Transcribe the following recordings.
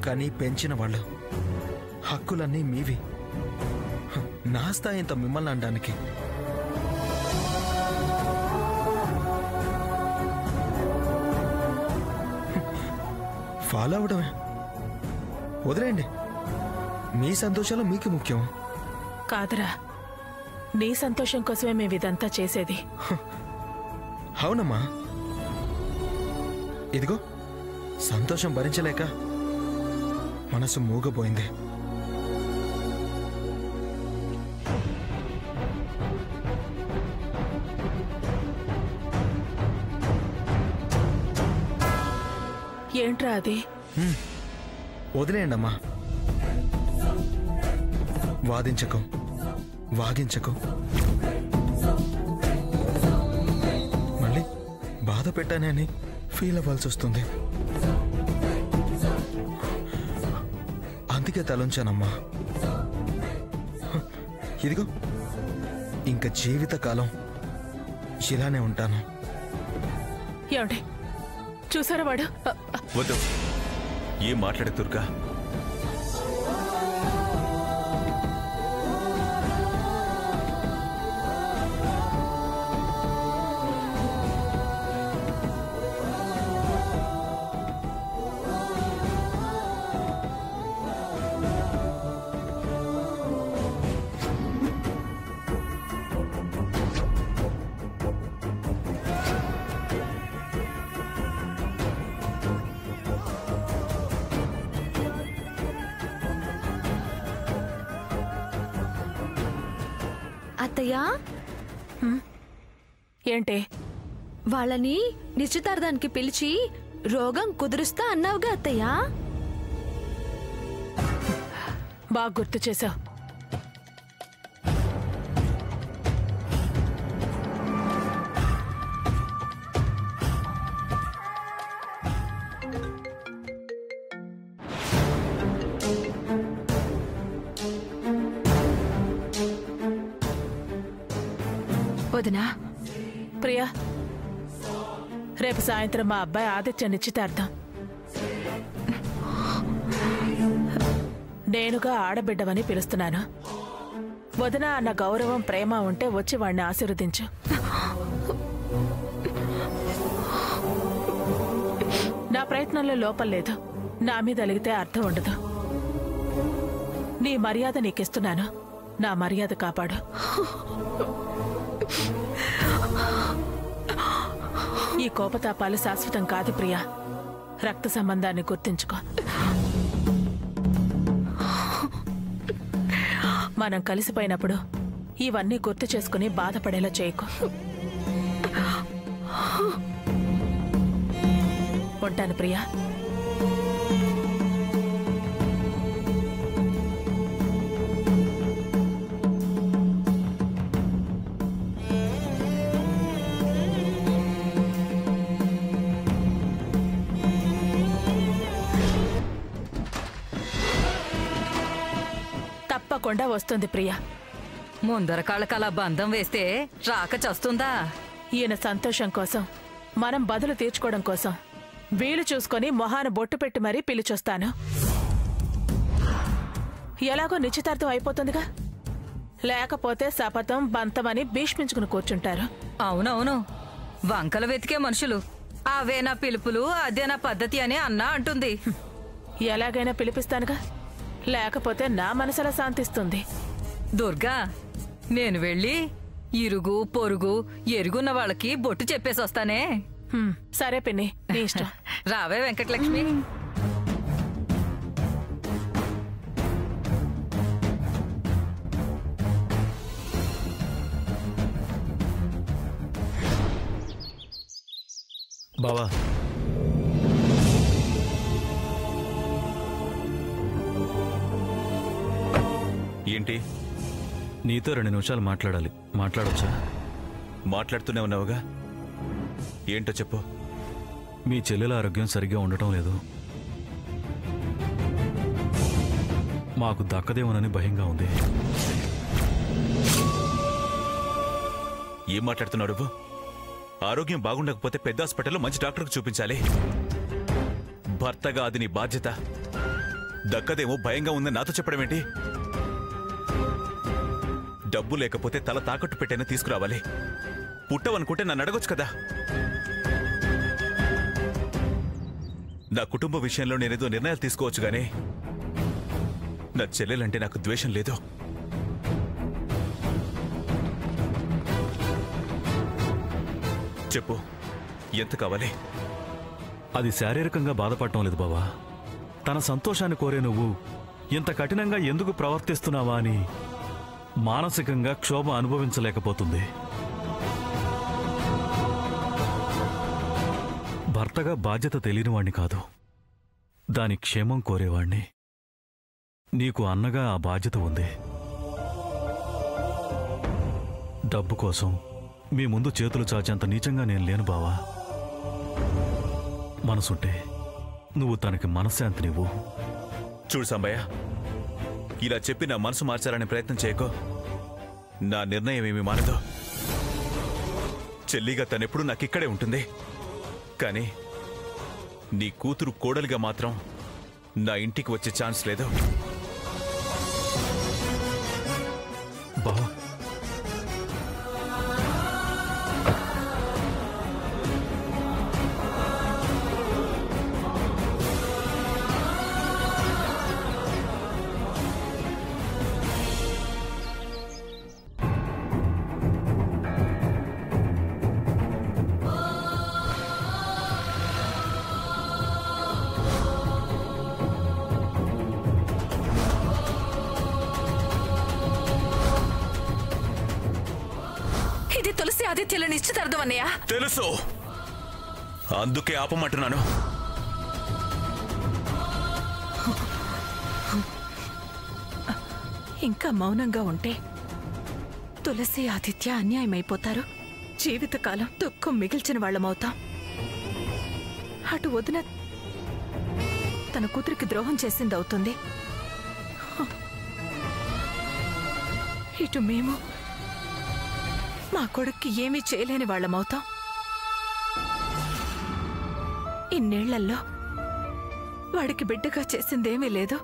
కానీ పెంచిన వాళ్ళు, హక్కులన్నీ మీవి. నా స్థాయి ఇంత మిమ్మల్ని అనడానికి. ఫాలో అవడమే, వదిలేయండి. మీ సంతోషాలు మీకు ముఖ్యం. కాదురా, నీ సంతోషం కోసమే మేము ఇదంతా చేసేది. అవునమ్మా, ఇదిగో సంతోషం భరించలేక మనసు మూగపోయింది. ఏంట్రా అది? వదిలేయండి అమ్మా, వాదించకు, వాగించకు. మళ్ళీ బాధ పెట్టానని ఫీల్ అవ్వాల్సి వస్తుంది. అందుకే తలంచానమ్మా. ఇదిగో ఇంక జీవితకాలం ఇలానే ఉంటాను. ఏమండి చూసారా వాడు? వద్దు, ఏం మాట్లాడే దుర్గా? అత్తయ్యా, ఏంటి? వాళ్ళని నిశ్చితార్థానికి పిలిచి రోగం కుదురుస్తా అన్నావుగా అత్తయ్యా. బాగా గుర్తు చేశావు. వదినా, ప్రియా, రేపు సాయంత్రం మా అబ్బాయి ఆదిత్య నిశ్చితార్థం. నేనుగా ఆడబిడ్డవని పిలుస్తున్నాను. వదిన అన్న గౌరవం, ప్రేమ ఉంటే వచ్చి వాడిని ఆశీర్వదించు. నా ప్రయత్నంలో లోపం లేదు. నా మీద అలిగితే అర్థం ఉండదు. నీ మర్యాద నీకిస్తున్నాను. నా మర్యాద కాపాడు. ఈ కోపతాపాలు శాశ్వతం కాదు ప్రియా. రక్త సంబంధాన్ని గుర్తుంచుకో. మనం కలిసిపోయినప్పుడు ఇవన్నీ గుర్తు చేసుకుని బాధపడేలా చేయకు. ఉంటాను ప్రియా. తప్పకుండా వస్తుంది ప్రియా. ముందర కాళ్ళకలా బంధం వేస్తే రాక చస్తుందా? ఈయన సంతోషం కోసం, మనం బదులు తీర్చుకోవడం కోసం వీలు చూసుకొని మొహాన బొట్టు పెట్టి మరీ పిలిచొస్తాను. ఎలాగో నిశ్చితార్థం అయిపోతుందిగా. లేకపోతే శపథం బంతమని భీష్మించుకుని కూర్చుంటారు. అవునవును, వంకలు వెతికే మనుషులు అవేనా పిలుపులు, అదేనా పద్ధతి అని అన్నా అంటుంది. ఎలాగైనా పిలిపిస్తానుగా, లేకపోతే నా మనసులా శాంతిస్తుంది. దుర్గా, నేను వెళ్ళి ఇరుగు పొరుగు ఎరుగున్న వాళ్ళకి బొట్టు చెప్పేసి వస్తానే. సరే పిన్ని, నీ ఇష్టం. రావే వెంకటలక్ష్మి. బావా, ఏంటి? నీతో 2 నిమిషాలు మాట్లాడాలి. మాట్లాడొచ్చా? మాట్లాడుతూనే ఉన్నావుగా, ఏంటో చెప్పు. మీ చెల్లెల ఆరోగ్యం సరిగ్గా ఉండటం లేదు. మాకు దక్కదేమోనని భయంగా ఉంది. ఏం మాట్లాడుతున్నావు నువ్వు? ఆరోగ్యం బాగుండకపోతే పెద్ద హాస్పిటల్లో మంచి డాక్టర్కి చూపించాలి. భర్తగా అది నీ బాధ్యత. దక్కదేమో భయంగా ఉందని నాతో చెప్పడం ఏంటి? డబ్బు లేకపోతే తల తాకట్టు పెట్టైనా తీసుకురావాలి. పుట్టవనుకుంటే నన్ను అడగొచ్చు కదా. నా కుటుంబ విషయంలో నేనేదో నిర్ణయాలు తీసుకోవచ్చు గానీ నా చెల్లెలంటే నాకు ద్వేషం లేదు. చెప్పు, ఎంత కావాలి? అది శారీరకంగా బాధపడటం లేదు బావా. తన సంతోషాన్ని కోరే నువ్వు ఇంత కఠినంగా ఎందుకు ప్రవర్తిస్తున్నావా అని మానసికంగా క్షోభ అనుభవించలేకపోతుంది. భర్తగా బాధ్యత తెలియనివాణ్ణి కాదు, దాని క్షేమం కోరేవాణ్ణి. నీకు అన్నగా ఆ బాధ్యత ఉంది. డబ్బు కోసం మీ ముందు చేతులు చాచేంత నీచంగా నేను లేను బావా. మనసుంటే నువ్వు తనకి మనశ్శాంతినివ్వు. చూడు సాంబయ్య, ఇలా చెప్పి నా మనసు మార్చాలనే ప్రయత్నం చేయకో. నా నిర్ణయం ఏమీ మానదు. చెల్లిగా తనెప్పుడు నాకిక్కడే ఉంటుంది. కానీ నీ కూతురు కోడలిగా మాత్రం నా ఇంటికి వచ్చే ఛాన్స్ లేదు. బావా, ఇది తులసి ఆదిత్యల నిశ్చితార్థం అన్నయ్య. తెలుసు, అందుకే ఆపమంటున్నాను. ఇంకా మౌనంగా ఉంటే తులసి ఆదిత్య అన్యాయమైపోతారు. జీవితకాలం దుఃఖం మిగిల్చిన వాళ్ళమవుతాం. అటు వదిన తన కూతురికి ద్రోహం చేసిందవుతుంది. ఇటు మేము మా కొడుక్కి ఏమీ చేయలేని వాళ్ళమవుతాం. ఇన్నేళ్లలో వాడికి బిడ్డగా చేసిందేమీ లేదు.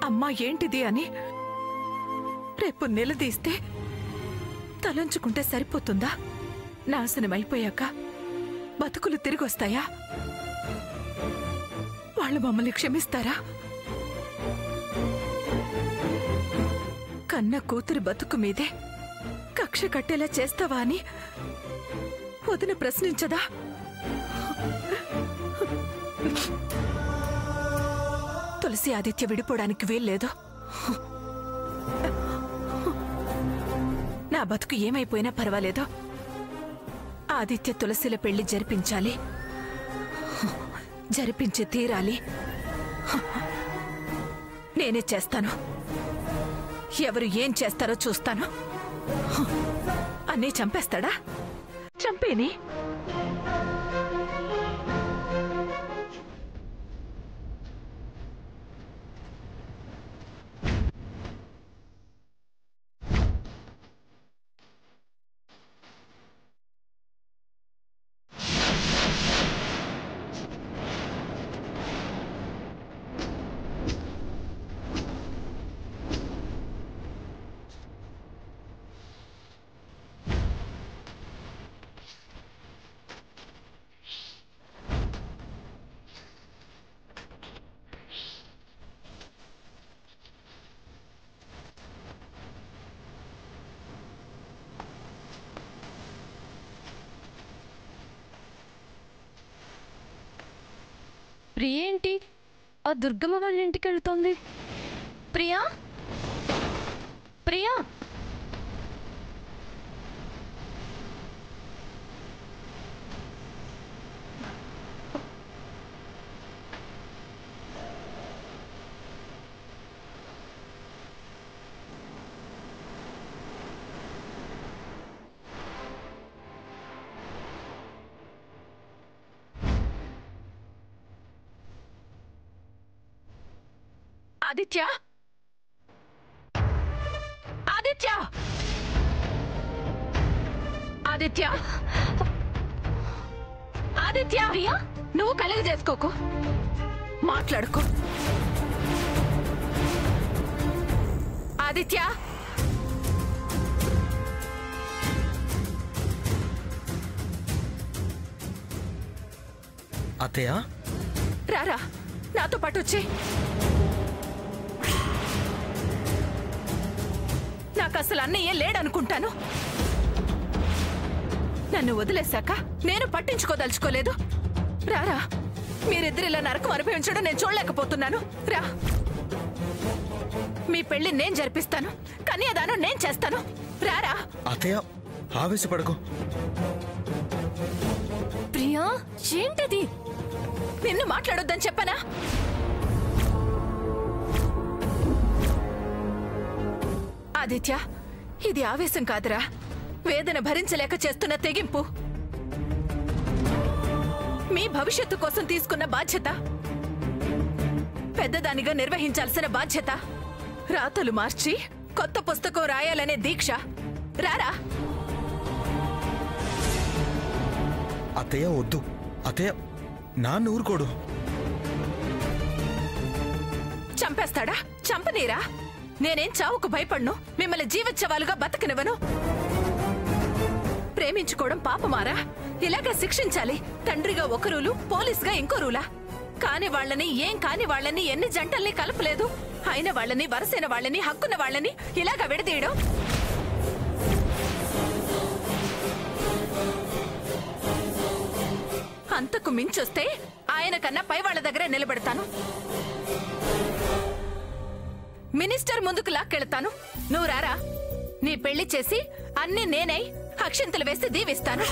అమ్మా ఏంటిది అని రేపు నిలదీస్తే తలంచుకుంటే సరిపోతుందా? నాశనమైపోయాక బతుకులు తిరిగొస్తాయా? వాళ్ళు మమ్మల్ని క్షమిస్తారా? కన్న కూతురి బతుకు మీదే కక్ష కట్టేలా చేస్తావా అని వదిన ప్రశ్నించదా? తులసి ఆదిత్య విడిపోవడానికి వీల్లేదు. నా బతుకు ఏమైపోయినా పర్వాలేదు. ఆదిత్య తులసిల పెళ్లి జరిపించాలి, జరిపించి తీరాలి. నేనే చేస్తాను. ఎవరు ఏం చేస్తారో చూస్తాను. అన్నీ చంపేస్తాడా? చంపేని. ప్రియ ఏంటి ఆ దుర్గమ్మ వాళ్ళ ఇంటికి వెళ్తోంది? ప్రియా, ప్రియా, ఆదిత్య, ఆదిత్య, ఆదిత్య, ఆదిత్య, నువ్వు కలగ చేసుకోకు. మాట్లాడుకో. ఆదిత్య, అత్తయ్య రారా నాతో పాటు వచ్చి. నాకు అసలు అన్నయ్య లేడనుకుంటాను. నన్ను వదిలేశాక నేను పట్టించుకోదలుచుకోలేదు. రారా, మీరిద్దరిలా నరకం అనుభవించడం నేను చూడలేకపోతున్నాను. రా, మీ పెళ్లి నేను జరిపిస్తాను, కన్యాదానం నేను చేస్తాను. రారా. అత్తయ్య ఆవేశపడకు. ప్రియా, ఏంటిది? నిన్ను మాట్లాడొద్దని చెప్పనా? ఆదిత్య, ఇది ఆవేశం కాదురా, వేదన భరించలేక చేస్తున్న తెగింపు. మీ భవిష్యత్తు కోసం తీసుకున్న బాధ్యత, పెద్దదానిగా నిర్వహించాల్సిన బాధ్యత, రాతలు మార్చి కొత్త పుస్తకం రాయాలనే దీక్ష. రారా. అత్తయ్య వద్దు. అత్తయ్య నాన్న ఊరుకోడు. చంపేస్తాడా? చంపనీరా. నేనేం చావుకు భయపడ్ను, మిమ్మల్ని జీవోత్సవాలుగా బతకనివ్వను. ప్రేమించుకోవడం పాపమారా? ఇలాగే శిక్షించాలి. తండ్రిగా ఒక రూలు, పోలీసుగా ఇంకో రూలా? కాని వాళ్ళని, ఏం కాని వాళ్ళని ఎన్ని జంటల్ని కలపలేదు. అయిన వాళ్ళని, వరసైన వాళ్ళని, హక్కున్న వాళ్ళని ఇలాగా విడదీయడం. అంతకు మించొస్తే ఆయన కన్నా పై వాళ్ళ దగ్గరే నిలబెడతాను. మినిస్టర్ ముందుకు లాక్కెళ్తాను. నువ్వు రారా. నీ పెళ్లి చేసి అన్ని నేనై అక్షింతలు వేసి దీవిస్తాను.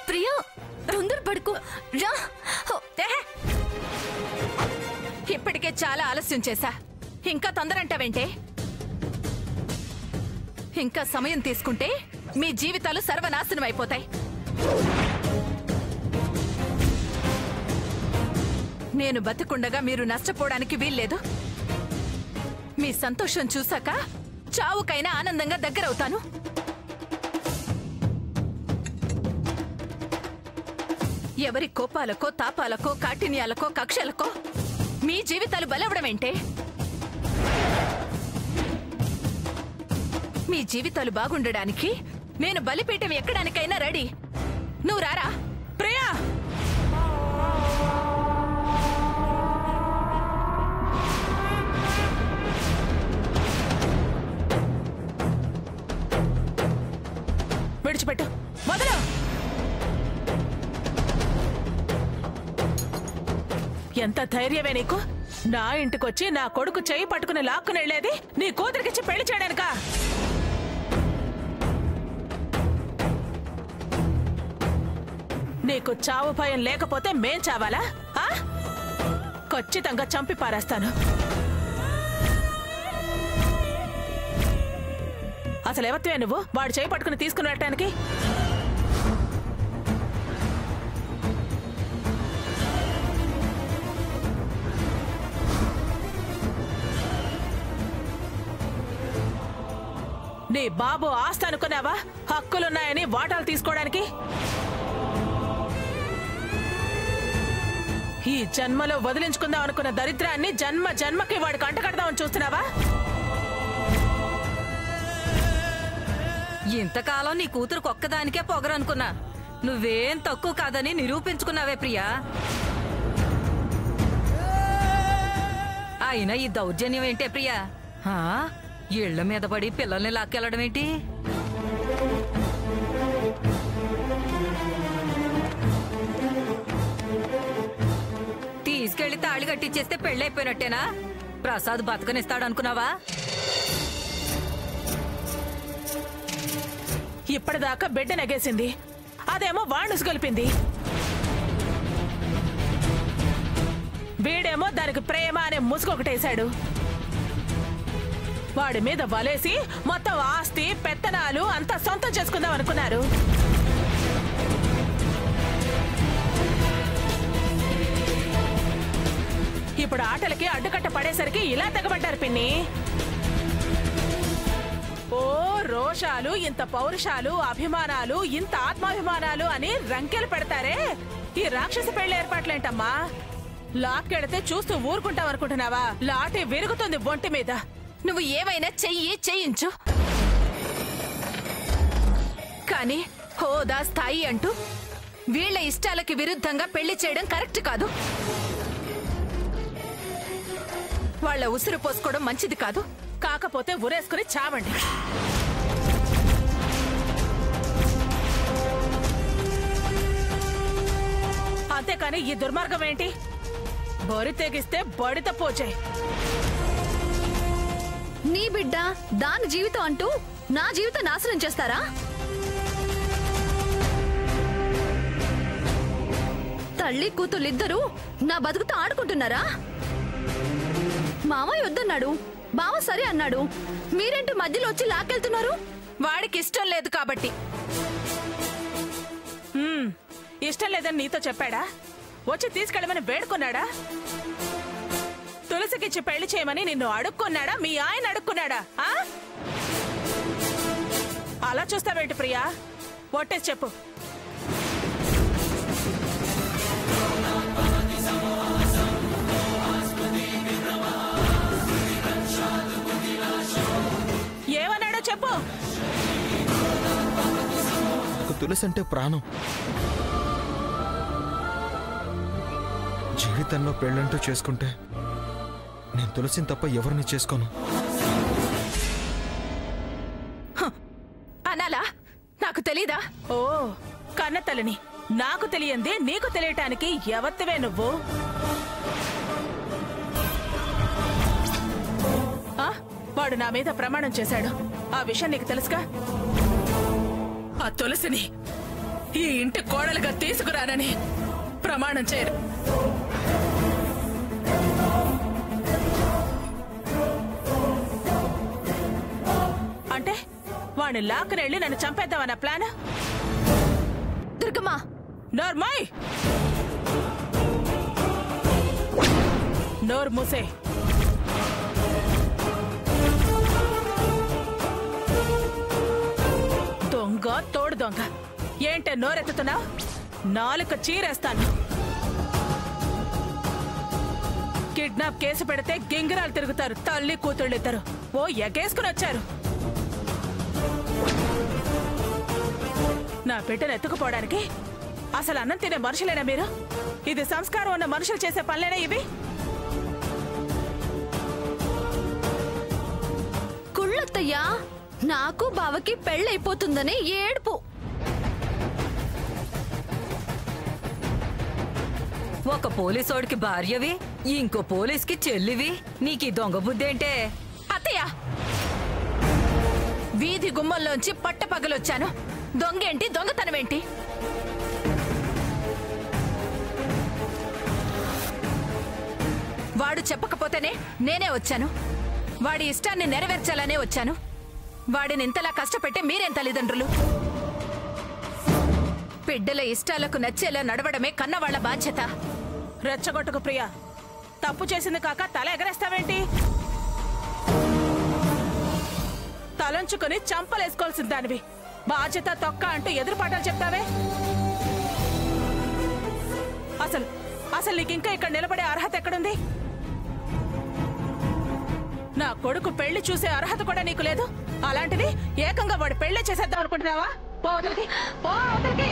ప్రియా, తొందరపడుకో. రా. ఇప్పటికే చాలా ఆలస్యం చేశా. ఇంకా తొందరంటావేంటే? ఇంకా సమయం తీసుకుంటే మీ జీవితాలు సర్వనాశనం అయిపోతాయి. నేను బతికుండగా మీరు నష్టపోవడానికి వీల్లేదు. మీ సంతోషం చూశాక చావుకైనా ఆనందంగా దగ్గరవుతాను. ఎవరి కోపాలకో, తాపాలకో, కాఠిన్యాలకో, కక్షలకో మీ జీవితాలు బలవడమేంటే? మీ జీవితాలు బాగుండడానికి నేను బలిపీఠం ఎక్కడానికైనా రెడీ. నువ్వు రారా. ప్రియా, విడిచిపెట్టు. వదలు. ఎంత ధైర్యమే నీకు? నా ఇంటికొచ్చి నా కొడుకు చెయ్యి పట్టుకుని లాక్కుని వెళ్లేది నీ కూతురికిచ్చి పెళ్లి చేయడానికా? నీకు చావు భయం లేకపోతే మేం చావాలా? ఖచ్చితంగా చంపి పారేస్తాను. అసలు ఎవరివే నువ్వు వాడు చేయి పట్టుకుని తీసుకుని వెళ్ళటానికి? నీ బాబు ఆస్తి అనుకున్నావా హక్కులున్నాయని వాటాలు తీసుకోవడానికి? ఈ జన్మలో వదిలించుకుందాం అనుకున్న దరిద్రాన్ని జన్మ జన్మకి వాడికి అంటకడదామని చూస్తున్నావా? ఇంతకాలం నీ కూతురు ఒక్కదానికే పొగరనుకున్నా. నువ్వేం తక్కువ కాదని నిరూపించుకున్నావే ప్రియా. అయినా ఈ దౌర్జన్యం ఏంటే ప్రియా? ఇళ్ల మీద పడి పిల్లల్ని లాక్కెళ్ళడం ఏంటి? తీసుకెళ్లి తాళి కట్టించేస్తే పెళ్ళైపోయినట్టేనా? ప్రసాద్ బతకనిస్తాడనుకున్నావా? ఇప్పటిదాకా బిడ్డ నెగేసింది, అదేమో వాణ్ణుసు కలిపింది. వీడేమో దానికి ప్రేమ అనే ముసుగొకటేశాడు. వాడి మీద వలేసి మొత్తం ఆస్తి పెత్తనాలు అంతా సొంతం చేసుకుందాం అనుకున్నారు. ఇప్పుడు ఆటలకి అడ్డుకట్ట పడేసరికి ఇలా తెగబడ్డారు పిన్ని. ఓ రోషాలు, ఇంత పౌరుషాలు, అభిమానాలు, ఇంత ఆత్మాభిమానాలు అని రంకెలు పెడతారే, ఈ రాక్షస పెళ్లి ఏర్పాట్లేంటమ్మా? లాక్కెడితే చూస్తూ ఊరుకుంటాం అనుకుంటున్నావా? లాటి విరుగుతుంది ఒంటి మీద. నువ్వు ఏమైనా చేయించు, కానీ హోదా స్థాయి అంటూ వీళ్ల ఇష్టాలకి విరుద్ధంగా పెళ్లి చేయడం కరెక్ట్ కాదు. వాళ్ళ ఉసురు పోసుకోవడం మంచిది కాదు. కాకపోతే ఉరేసుకుని చావండి. అంతేకాని ఈ దుర్మార్గం ఏంటి? బొరి తెగిస్తే బడిత పోచే. నీ బిడ్డ దాని జీవితం అంటూ నా జీవితం నాశనం చేస్తారా? తల్లి కూతుళ్ళిద్దరూ నా బతుకుతో ఆడుకుంటున్నారా? మామయ్య వద్దన్నాడు, బావ సరే అన్నాడు, మీరేంటి మధ్యలో వచ్చి లాక్కెళ్తున్నారు? వాడికి ఇష్టం లేదు కాబట్టి. ఇష్టం లేదని నీతో చెప్పాడా? వచ్చి తీసుకెళ్ళమని వేడుకున్నాడా? తులసికిచ్చి పెళ్లి చేయమని నిన్ను అడుక్కున్నాడా? మీ ఆయన అడుక్కున్నాడా? అలా చూస్తావేంటి ప్రియా? ఒట్టేసి చెప్పు. ఏమన్నాడో చెప్పు. నాకు తులసి అంటే ప్రాణం. జీవితంలో పెళ్ళంటూ చేసుకుంటే నేను తులసిని తప్ప ఎవరిని చేసుకోను. అనాలా? నాకు తెలీదా? ఓ కన్న తల్లిని నాకు తెలియంది నీకు తెలియటానికి ఎవత్తివే నువ్వు? వాడు నా మీద ప్రమాణం చేశాడు. ఆ విషయం నీకు తెలుసుగా? ఆ తులసిని ఈ ఇంటి కోడలుగా తీసుకురానని ప్రమాణం చేయరు. అంటే వాడిని లాక్కునెళ్ళి నన్ను చంపేద్దామన్న ప్లాన్? దుర్గమ్మా, నోర్మాయ్, నోర్ మూసే. దొంగ తోడు దొంగ, ఏంటే నోరెత్తుతున్నావు? నాలుక చీరేస్తాను. కిడ్నాప్ కేసు పెడితే గింగిరాలు తిరుగుతారు తల్లి కూతుళ్ళిద్దరు. ఓ ఎగేసుకుని వచ్చారు. నా బిడ్డను ఎత్తుకుపోవడానికి అసలు అన్నం తినే మనుషులేనా మీరు? ఇది సంస్కారం ఉన్న మనుషులు చేసే పనులేనా ఇవి? కుళ్ళత్తయ్యా, నాకు బావకి పెళ్ళైపోతుందని ఏడుపు. ఒక పోలీసోడికి భార్యవి, ఇంకో పోలీస్కి చెల్లివి. నీకీ దొంగ బుద్ధేంటే? అత్తయ్య, వీధి గుమ్మంలోంచి పట్టపగలొచ్చాను. దొంగేంటి, దొంగతనమేంటి? వాడు చెప్పకపోతేనే నేనే వచ్చాను. వాడి ఇష్టాన్ని నెరవేర్చాలనే వచ్చాను. వాడిని ఇంతలా కష్టపెట్టే మీరేం తల్లిదండ్రులు? బిడ్డల ఇష్టాలకు నచ్చేలా నడవడమే కన్నవాళ్ల బాధ్యత. రెచ్చగొట్టుకు ప్రియా. తప్పు చేసింది కాక తల ఎగరేస్తావేంటి? తలంచుకుని చంపలేసుకోవాల్సిన దానివి. బాధ్యత తొక్క అంటూ ఎదురుపాఠాలు చెప్తావే. అసలు నీకింకా ఇక్కడ నిలబడే అర్హత ఎక్కడుంది? నా కొడుకు పెళ్లి చూసే అర్హత కూడా నీకు లేదు. అలాంటిది ఏకంగా వాడు పెళ్లి చేసేద్దాం అనుకుంటున్నావా? పోవతలకి, పోవతలకి.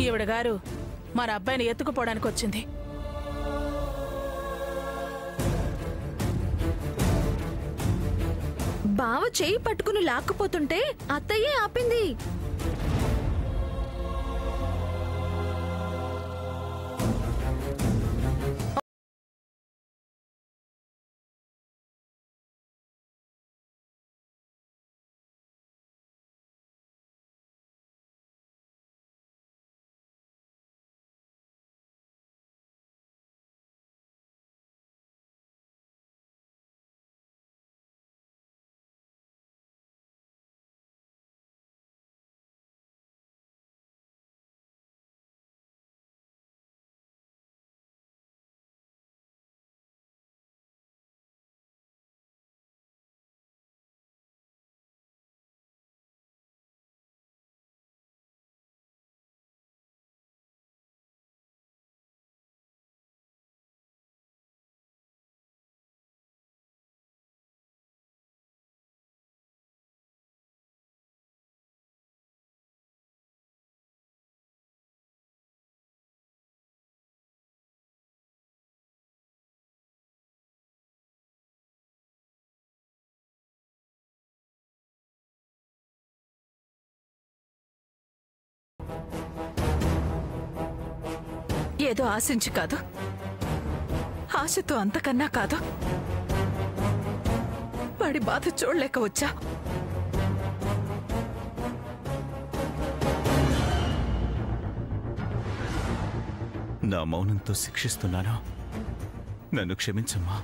ఈవిడ గారు మన అబ్బాయిని ఎత్తుకుపోవడానికి వచ్చింది. బావ చేయి పట్టుకుని లాక్కుపోతుంటే అత్తయ్యే ఆపింది. ఏదో ఆశించి కాదు, ఆశతో అంతకన్నా కాదు. వాడి బాధ చూడలేక వచ్చా. నా మౌనంతో శిక్షిస్తున్నాను, నన్ను క్షమించమ్మా.